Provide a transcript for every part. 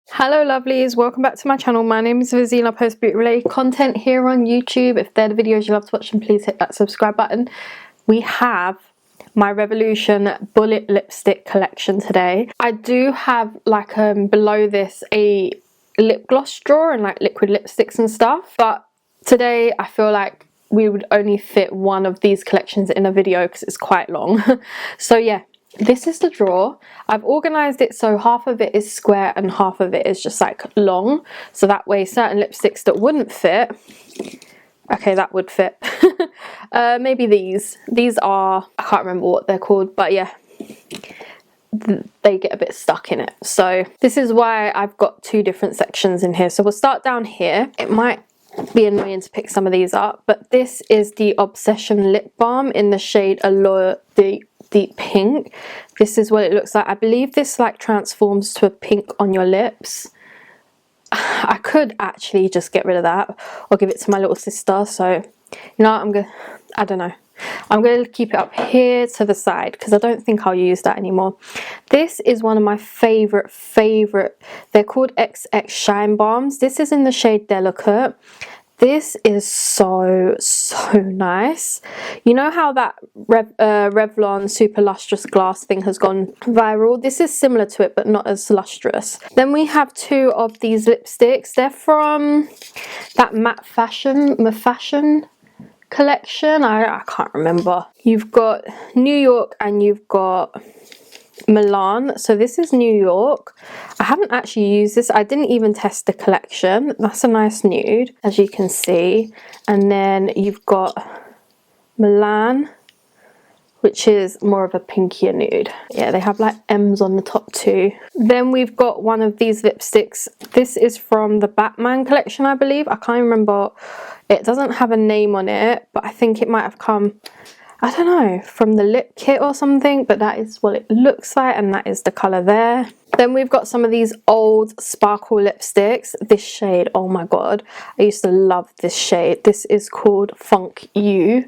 Hello lovelies, welcome back to my channel. My name is Lizzie and I post beauty related content here on YouTube. If they're the videos you love to watch, then please hit that subscribe button. We have my Revolution bullet lipstick collection today. I do have like below this a lip gloss drawer and like liquid lipsticks and stuff, but today I feel like we would only fit one of these collections in a video because it's quite long. So yeah, this is the drawer. I've organized it so half of it is square and half of it is just like long, so that way certain lipsticks that wouldn't fit, okay, that would fit. Maybe these are, I can't remember what they're called, but yeah, they get a bit stuck in it. So this is why I've got two different sections in here. So we'll start down here. It might be annoying to pick some of these up, but this is the Obsession lip balm in the shade Allure Deep Pink. This is what it looks like. I believe this like transforms to a pink on your lips. I could actually just get rid of that or give it to my little sister, so you know what, I don't know, I'm gonna keep it up here to the side because I don't think I'll use that anymore. This is one of my favorite, they're called XX Shine Balms. This is in the shade Delicate. This is so nice. You know how that Revlon Super Lustrous Glass thing has gone viral? This is similar to it but not as lustrous. Then we have two of these lipsticks. They're from that matte fashion collection. I can't remember. You've got New York and you've got Milan. So this is New York. I haven't actually used this. I didn't even test the collection. That's a nice nude, as you can see. And then you've got Milan, which is more of a pinkier nude. Yeah, they have like M's on the top too. Then we've got one of these lipsticks. This is from the Batman collection, I believe. I can't remember. It doesn't have a name on it, but I think it might have come, I don't know, from the lip kit or something, but that is what it looks like and that is the colour there. Then we've got some of these old sparkle lipsticks. This shade, oh my god, I used to love this shade. This is called Funk You.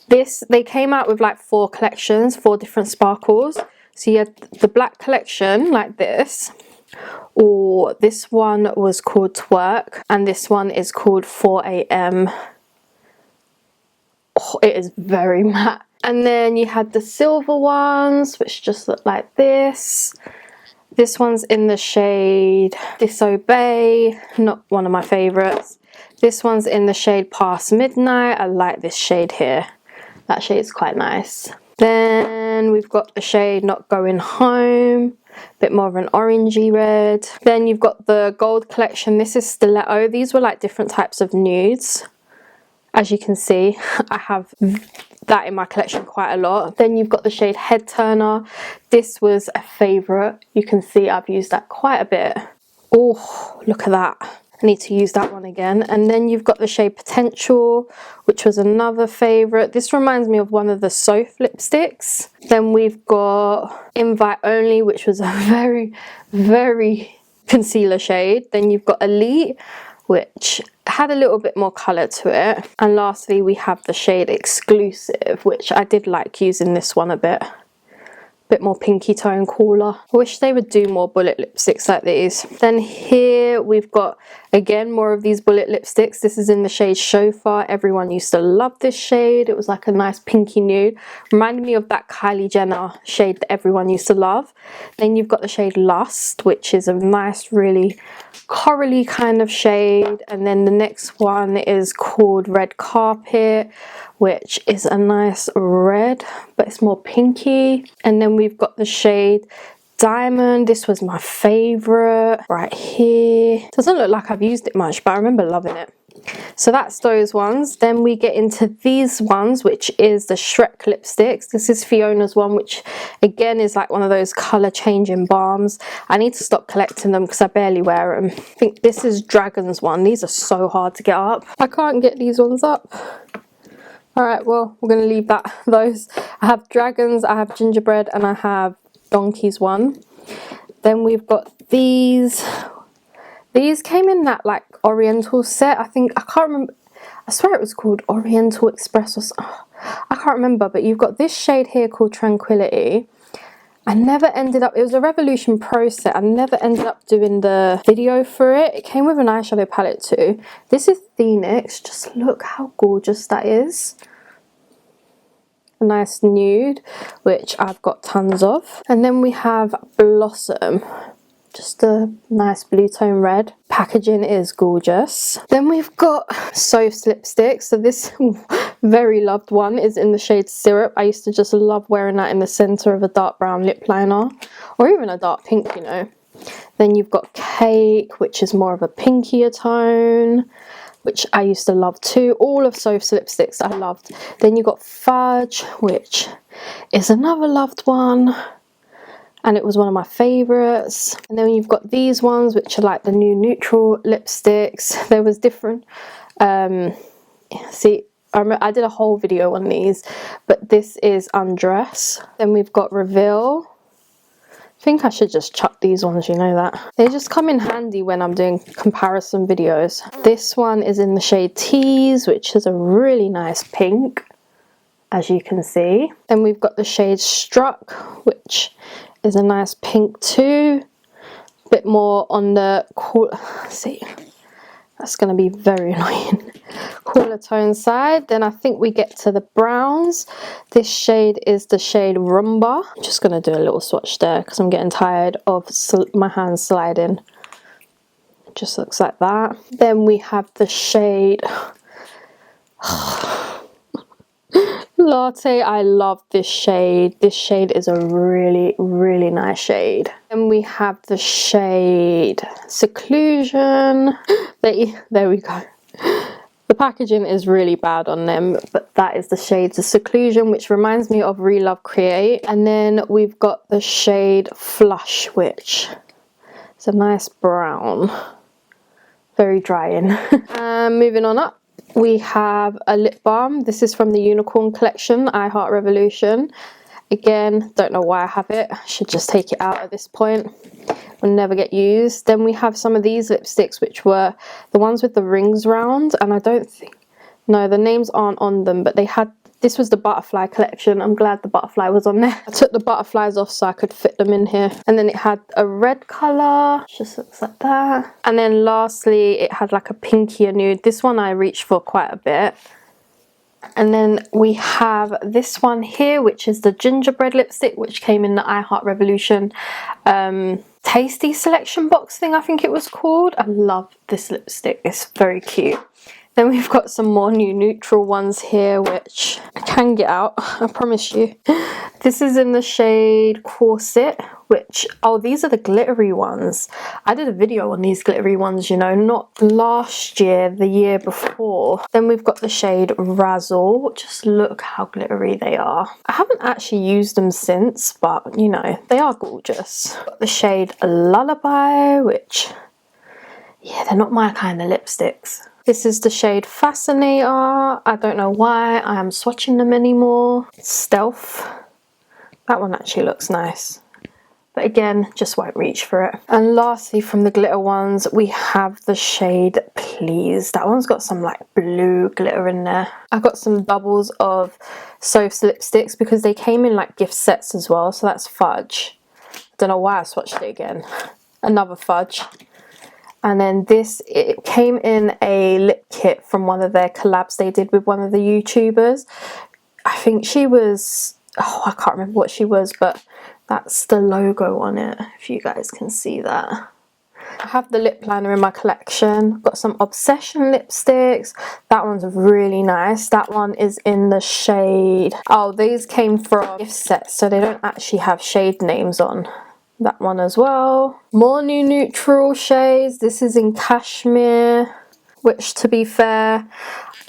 They came out with like 4 collections, 4 different sparkles. So you had the black collection like this, or this one was called Twerk, and this one is called 4 AM. Oh, it is very matte. And then you had the silver ones, which just look like this. This one's in the shade Disobey, not one of my favorites. This one's in the shade Past Midnight. I like this shade here. That shade's quite nice. Then we've got the shade Not Going Home, a bit more of an orangey red. Then you've got the gold collection. This is Stiletto. These were like different types of nudes. As you can see, I have that in my collection quite a lot. Then you've got the shade Head Turner. This was a favourite. You can see I've used that quite a bit. Oh, look at that. I need to use that one again. And then you've got the shade Potential, which was another favourite. This reminds me of one of the Soph lipsticks. Then we've got Invite Only, which was a very concealer shade. Then you've got Elite, which had a little bit more colour to it. And lastly, we have the shade Exclusive, which I did like using this one a bit more pinky tone, cooler. I wish they would do more bullet lipsticks like these. Then here we've got again more of these bullet lipsticks. This is in the shade Shofar. Everyone used to love this shade. It was like a nice pinky nude. Reminded me of that Kylie Jenner shade that everyone used to love. Then you've got the shade Lust, which is a nice, really corally kind of shade. And then the next one is called Red Carpet, which is a nice red, but it's more pinky. And then we've got the shade Diamond. This was my favorite right here. Doesn't look like I've used it much, but I remember loving it. So that's those ones. Then we get into these ones, which is the Shrek lipsticks. This is Fiona's one, which again is like one of those color changing balms. I need to stop collecting them because I barely wear them. I think this is Dragon's one. These are so hard to get up. I can't get these ones up. Alright, well, we're going to leave those. I have Dragons, I have Gingerbread, and I have Donkey's one. Then we've got these. These came in that like Oriental set. I can't remember. I swear it was called Oriental Express or something. I can't remember, but you've got this shade here called Tranquility. I never ended up, it was a Revolution Pro set. I never ended up doing the video for it. It came with an eyeshadow palette too. This is Phoenix. Just look how gorgeous that is. A nice nude, which I've got tons of. And then we have Blossom. Just a nice blue tone red. Packaging is gorgeous. Then we've got Soph's lipstick. So this very loved one is in the shade Syrup. I used to just love wearing that in the center of a dark brown lip liner, or even a dark pink, you know. Then you've got Cake, which is more of a pinkier tone, which I used to love too. All of Soph's lipsticks I loved. Then you've got Fudge, which is another loved one, and it was one of my favorites. And then you've got these ones, which are like the new neutral lipsticks. There was different, see, I did a whole video on these, but this is Undress. Then we've got Reveal. I think I should just chuck these ones, you know that. They just come in handy when I'm doing comparison videos. This one is in the shade Tease, which is a really nice pink, as you can see. Then we've got the shade Struck, which is a nice pink too. Bit more on the cool, see, that's going to be very annoying. Cooler tone side. Then I think we get to the browns. This shade is the shade Rumba. I'm just going to do a little swatch there because I'm getting tired of my hands sliding. It just looks like that. Then we have the shade Latte. I love this shade. This shade is a really, really nice shade. Then we have the shade Seclusion. There we go. The packaging is really bad on them, but that is the shade Seclusion, which reminds me of Relove Create. And then we've got the shade Flush, which is a nice brown. Very drying. Moving on up, we have a lip balm. This is from the Unicorn collection, I Heart Revolution. Again, don't know why I have it. I should just take it out at this point. Will never get used. Then we have some of these lipsticks, which were the ones with the rings round, and I don't think, no, the names aren't on them, but they had, this was the butterfly collection. I'm glad the butterfly was on there. I took the butterflies off so I could fit them in here. And then it had a red color, just looks like that. And then lastly, it had like a pinkier nude. This one I reached for quite a bit. And then we have this one here, which is the gingerbread lipstick, which came in the I Heart Revolution Tasty selection box thing, I think it was called. I love this lipstick, it's very cute. Then we've got some more new neutral ones here, which I can get out, I promise you. This is in the shade Corset, which, oh, these are the glittery ones. I did a video on these glittery ones, you know, not last year, the year before. Then we've got the shade Razzle. Just look how glittery they are. I haven't actually used them since, but, you know, they are gorgeous. Got the shade Lullaby, which, yeah, they're not my kind of lipsticks. This is the shade Fascinator. I don't know why I am swatching them anymore. Stealth. That one actually looks nice. But again, just won't reach for it. And lastly, from the glitter ones, we have the shade Please. That one's got some like blue glitter in there. I got some doubles of Soph's lipsticks because they came in like gift sets as well. So that's Fudge. Don't know why I swatched it again. Another Fudge. And then this, it came in a lip kit from one of their collabs they did with one of the YouTubers. I think she was, oh, I can't remember what she was, but that's the logo on it, if you guys can see that. I have the lip liner in my collection. Got some Obsession lipsticks. That one's really nice. That one is in the shade, oh, these came from gift sets, so they don't actually have shade names on. That one as well. More new neutral shades. This is in Cashmere, which, to be fair,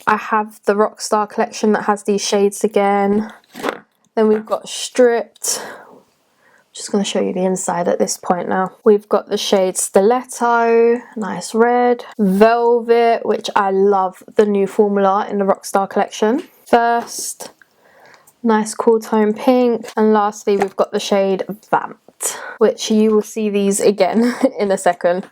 I have the Rockstar collection that has these shades again. Then we've got Stripped. Just going to show you the inside at this point now. We've got the shade Stiletto, nice red. Velvet, which I love the new formula in the Rockstar collection. First, nice cool tone pink. And lastly, we've got the shade Vamped, which you will see these again in a second.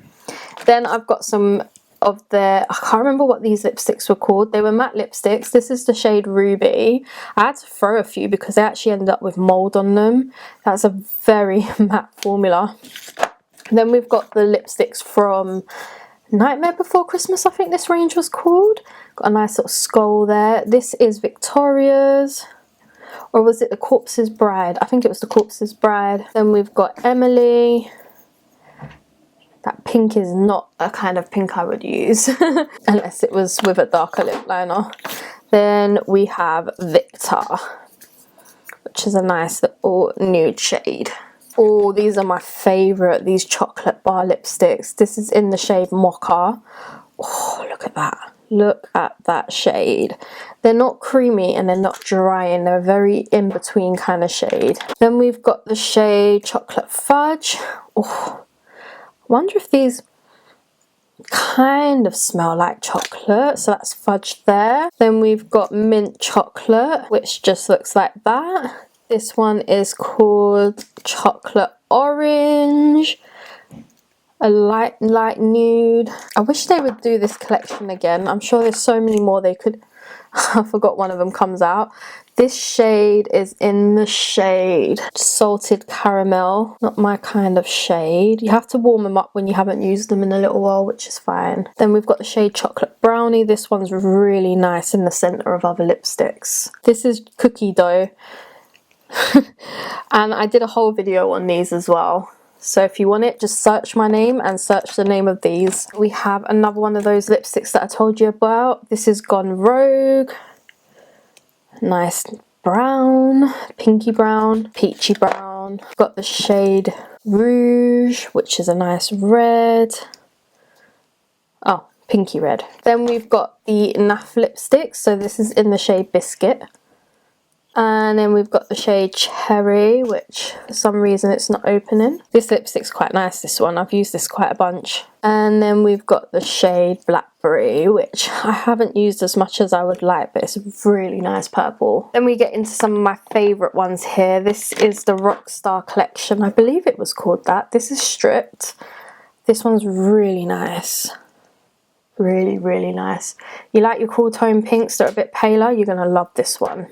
Then I've got some of their, I can't remember what these lipsticks were called. They were matte lipsticks. This is the shade Ruby. I had to throw a few because they actually ended up with mold on them. That's a very matte formula. Then we've got the lipsticks from Nightmare Before Christmas, I think this range was called. Got a nice little skull there. This is Victoria's, or was it the Corpse's Bride? I think it was the Corpse's Bride. Then we've got Emily. That pink is not a kind of pink I would use unless it was with a darker lip liner. Then we have Victor, which is a nice little nude shade. Oh, these are my favourite, these chocolate bar lipsticks. This is in the shade Mocha. Oh, look at that. Look at that shade. They're not creamy and they're not drying. They're a very in-between kind of shade. Then we've got the shade Chocolate Fudge. Oh, I wonder if these kind of smell like chocolate. So that's fudge there. Then we've got Mint Chocolate, which just looks like that. This one is called Chocolate Orange. A light nude. I wish they would do this collection again. I'm sure there's so many more they could. I forgot one of them comes out. This shade is in the shade Salted Caramel. Not my kind of shade. You have to warm them up when you haven't used them in a little while, which is fine. Then we've got the shade Chocolate Brownie. This one's really nice in the center of other lipsticks. This is Cookie Dough. And I did a whole video on these as well. So if you want it, just search my name and search the name of these. We have another one of those lipsticks that I told you about. This is Gone Rogue. Nice brown, pinky brown, peachy brown. Got the shade Rouge, which is a nice red. Oh, pinky red. Then we've got the NAF lipstick. So this is in the shade Biscuit. And then we've got the shade Cherry, which for some reason it's not opening. This lipstick's quite nice, this one. I've used this quite a bunch. And then we've got the shade Blackberry, which I haven't used as much as I would like, but it's a really nice purple. Then we get into some of my favourite ones here. This is the Rockstar collection. I believe it was called that. This is Stripped. This one's really nice. Really, really nice. You like your cool tone pinks that are a bit paler, you're going to love this one.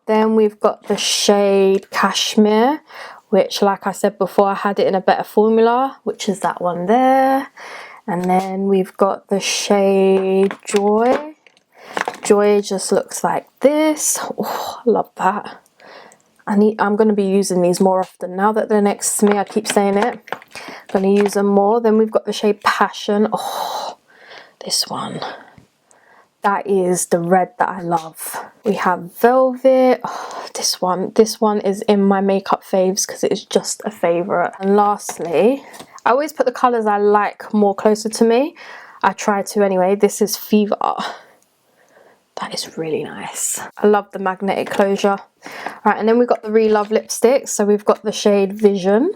Then we've got the shade Cashmere, which, like I said before, I had it in a better formula, which is that one there. And then we've got the shade Joy. Joy just looks like this. Oh, I love that. I'm going to be using these more often now that they're next to me. I keep saying it. I'm going to use them more. Then we've got the shade Passion. Oh, this one. That is the red that I love. We have Velvet. Oh, this one is in my makeup faves because it is just a favourite. And lastly, I always put the colours I like more closer to me. I try to anyway. This is Fever. That is really nice. I love the magnetic closure. Right, and then we've got the Relove lipsticks. So we've got the shade Vision.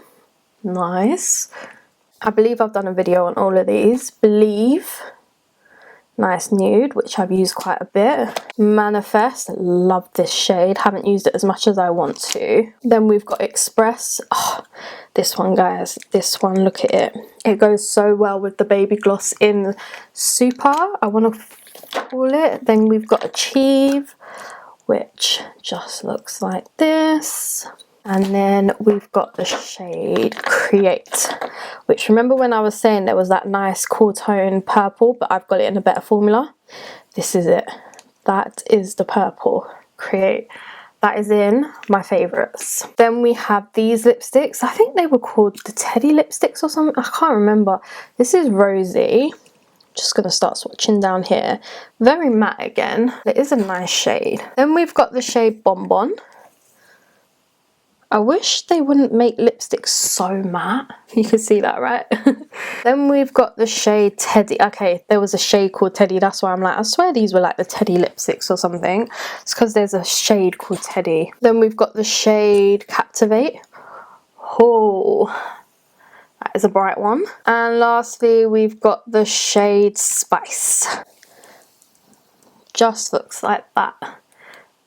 Nice. I believe I've done a video on all of these. Believe. Nice nude, which I've used quite a bit. Manifest, love this shade. Haven't used it as much as I want to. Then we've got Express. Oh, this one, guys. This one, look at it. It goes so well with the baby gloss in Super, I want to call it. Then we've got Achieve, which just looks like this. And then we've got the shade Create, which, remember when I was saying there was that nice cool tone purple, but I've got it in a better formula? This is it. That is the purple. Create. That is in my favourites. Then we have these lipsticks. I think they were called the Teddy lipsticks or something. I can't remember. This is Rosy. Just going to start swatching down here. Very matte again. It is a nice shade. Then we've got the shade Bonbon. I wish they wouldn't make lipsticks so matte. You can see that, right? Then we've got the shade Teddy. Okay, there was a shade called Teddy. That's why I'm like, I swear these were like the Teddy lipsticks or something. It's because there's a shade called Teddy. Then we've got the shade Captivate. Oh, that is a bright one. And lastly, we've got the shade Spice. Just looks like that.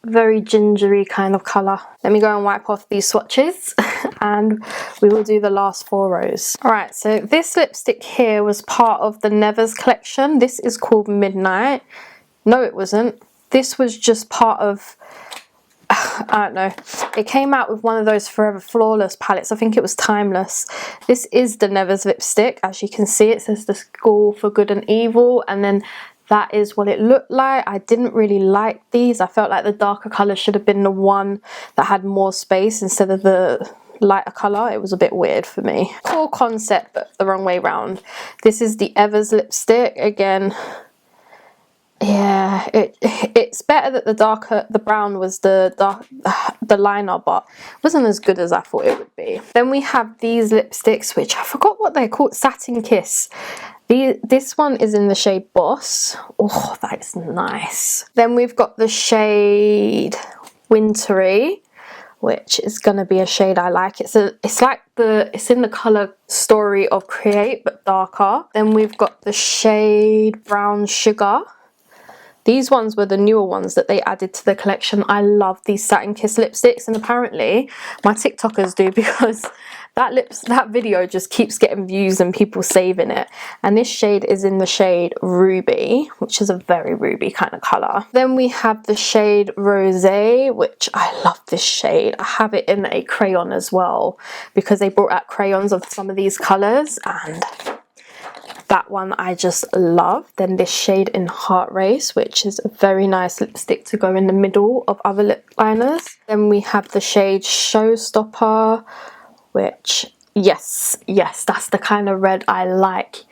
Very gingery kind of colour. Let me go and wipe off these swatches. and we will do the last 4 rows. Alright, so this lipstick here was part of the Nevers collection. This is called Midnight. No, it wasn't. This was just part of, I don't know, it came out with one of those Forever Flawless palettes. I think it was Timeless. This is the Nevers lipstick. As you can see, it says the School for Good and Evil, and then that is what it looked like. I didn't really like these. I felt like the darker colour should have been the one that had more space instead of the lighter colour. It was a bit weird for me. Cool concept, but the wrong way round. This is the Evers lipstick. Again, yeah, it's better that the brown was the liner, but it wasn't as good as I thought it would be. Then we have these lipsticks, which I forgot what they're called. Satin Kiss. This one is in the shade Boss. Oh, that is nice. Then we've got the shade Wintry, which is gonna be a shade I like. It's in the color Story of Create, but darker. Then we've got the shade Brown Sugar. These ones were the newer ones that they added to the collection. I love these Satin Kiss lipsticks, and apparently my TikTokers do, because that video just keeps getting views and people saving it. And this shade is in the shade Ruby, which is a very ruby kind of colour. Then we have the shade Rosé, which I love this shade. I have it in a crayon as well, because they brought out crayons of some of these colours, and that one I just love. Then this shade in Heart Race, which is a very nice lipstick to go in the middle of other lip liners. Then we have the shade Showstopper, which, yes, that's the kind of red I like.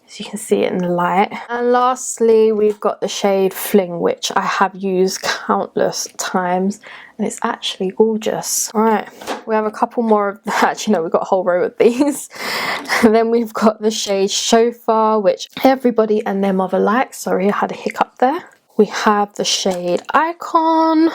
As you can see it in the light. And lastly, we've got the shade Fling, which I have used countless times, and it's actually gorgeous. All right, we have a couple more of that. Actually, no, we've got a whole row of these. And then we've got the shade Chauffeur, which everybody and their mother likes. Sorry, I had a hiccup there. We have the shade Icon,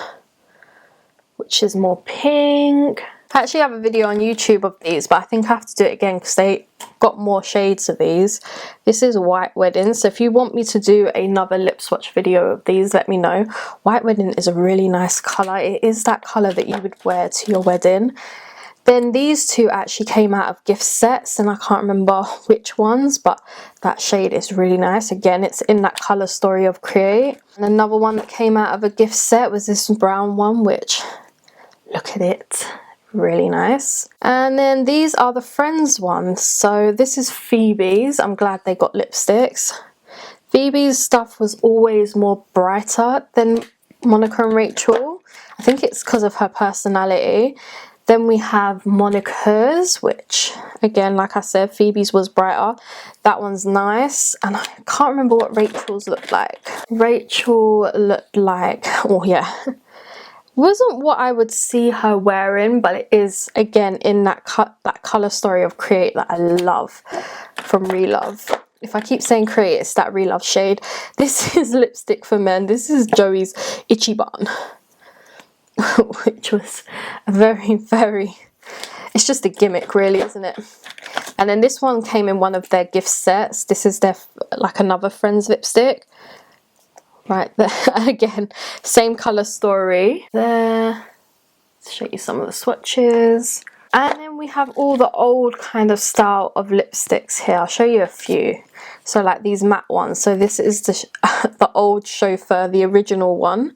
which is more pink. I actually have a video on YouTube of these, but I think I have to do it again because they got more shades of these. This is White Wedding, so if you want me to do another lip swatch video of these, let me know. White Wedding is a really nice colour. It is that colour that you would wear to your wedding. Then these two actually came out of gift sets, and I can't remember which ones, but that shade is really nice. Again, it's in that colour Story of Create. And another one that came out of a gift set was this brown one, which, look at it. Really nice. And then these are the Friends ones. So this is Phoebe's. I'm glad they got lipsticks. Phoebe's stuff was always more brighter than Monica and Rachel. I think it's because of her personality. Then we have Monica's, which again, like I said, Phoebe's was brighter. That one's nice. And I can't remember what Rachel's looked like. Rachel looked like, oh yeah, wasn't what I would see her wearing, but it is again in that colour Story of Create that I love from Relove. If I keep saying Create, it's that Relove shade. This is Lipstick for Men. This is Joey's Ichiban, which was a very, it's just a gimmick really, isn't it? And then this one came in one of their gift sets. This is their, like, another Friends lipstick. Right there, again, same colour Story. There, let's show you some of the swatches. And then we have all the old kind of style of lipsticks here. I'll show you a few. So like these matte ones. So this is the old Chauffeur, the original one,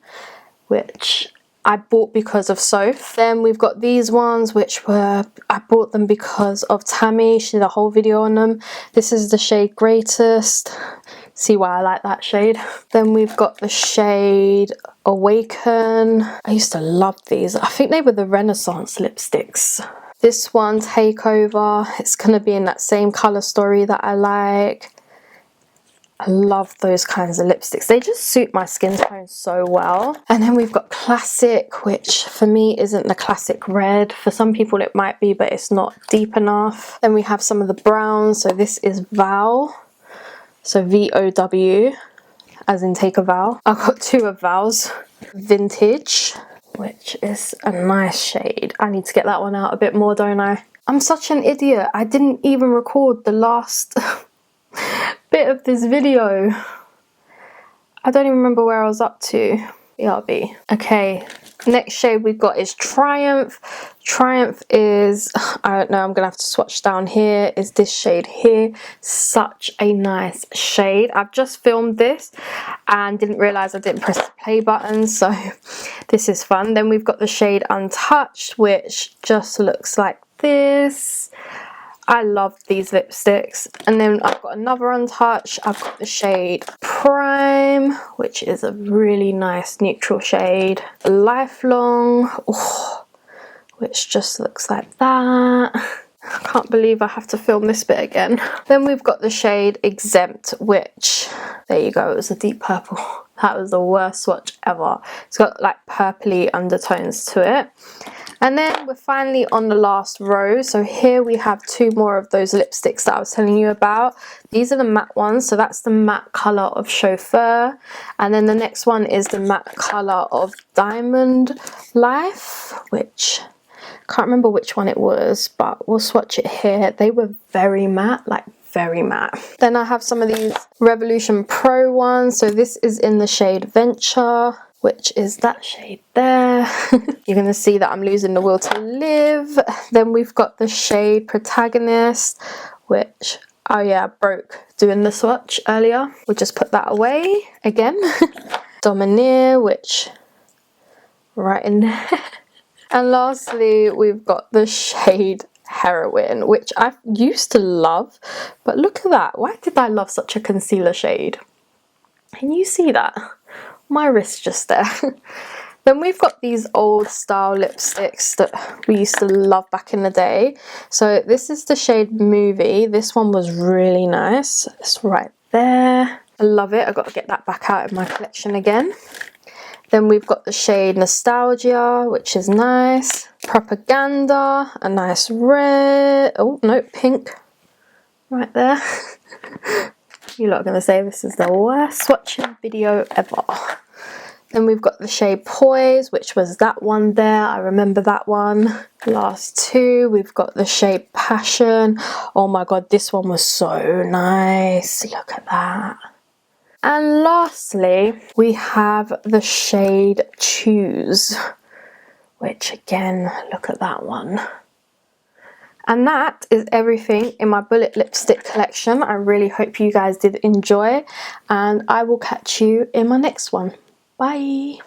which I bought because of Soph. Then we've got these ones, which were, I bought them because of Tammy. She did a whole video on them. This is the shade Greatest. See why I like that shade. Then we've got the shade Awaken. I used to love these. I think they were the Renaissance lipsticks. This one, Takeover. It's going to be in that same colour Story that I like. I love those kinds of lipsticks. They just suit my skin tone so well. And then we've got Classic, which for me isn't the classic red. For some people it might be, but it's not deep enough. Then we have some of the browns. So this is Vow. So V-O-W, as in take a vow. I've got 2 of Vows. Vintage, which is a nice shade. I need to get that one out a bit more, don't I? I'm such an idiot. I didn't even record the last bit of this video. I don't even remember where I was up to. BRB. Okay, Next shade we've got is Triumph. Triumph is, I don't know, I'm gonna have to swatch down here, is this shade here. Such a nice shade. I've just filmed this and didn't realize I didn't press the play button, so this is fun. Then we've got the shade Untouched, which just looks like this. I love these lipsticks. And then I've got another Untouched. I've got the shade Prime, which is a really nice neutral shade. Lifelong, oh, which just looks like that. I can't believe I have to film this bit again. Then we've got the shade Exempt, which, there you go, it was a deep purple. That was the worst swatch ever. It's got like purpley undertones to it. And then we're finally on the last row. So here we have two more of those lipsticks that I was telling you about. These are the matte ones. So that's the matte colour of Chauffeur. And then the next one is the matte colour of Diamond Life, which I can't remember which one it was, but we'll swatch it here. They were very matte, like very matte. Then I have some of these Revolution Pro ones. So this is in the shade Venture, which is that shade there. You're gonna see that I'm losing the will to live. Then we've got the shade Protagonist, which, oh yeah, I broke doing the swatch earlier. We'll just put that away again. Domineer, which, right in there. And lastly, we've got the shade Heroin, which I used to love, but look at that. Why did I love such a concealer shade? Can you see that? My wrist just there. Then we've got these old style lipsticks that we used to love back in the day. So this is the shade Movie. This one was really nice. It's right there. I love it. I've got to get that back out in my collection again. Then we've got the shade Nostalgia, which is nice. Propaganda, a nice red. Oh, no, pink. Right there. You lot are going to say this is the worst swatching video ever. Then we've got the shade Poise, which was that one there. I remember that one. Last two, we've got the shade Passion. Oh my god, this one was so nice. Look at that. And lastly, we have the shade Choose, which again, look at that one. And that is everything in my bullet lipstick collection. I really hope you guys did enjoy, and I will catch you in my next one. Bye!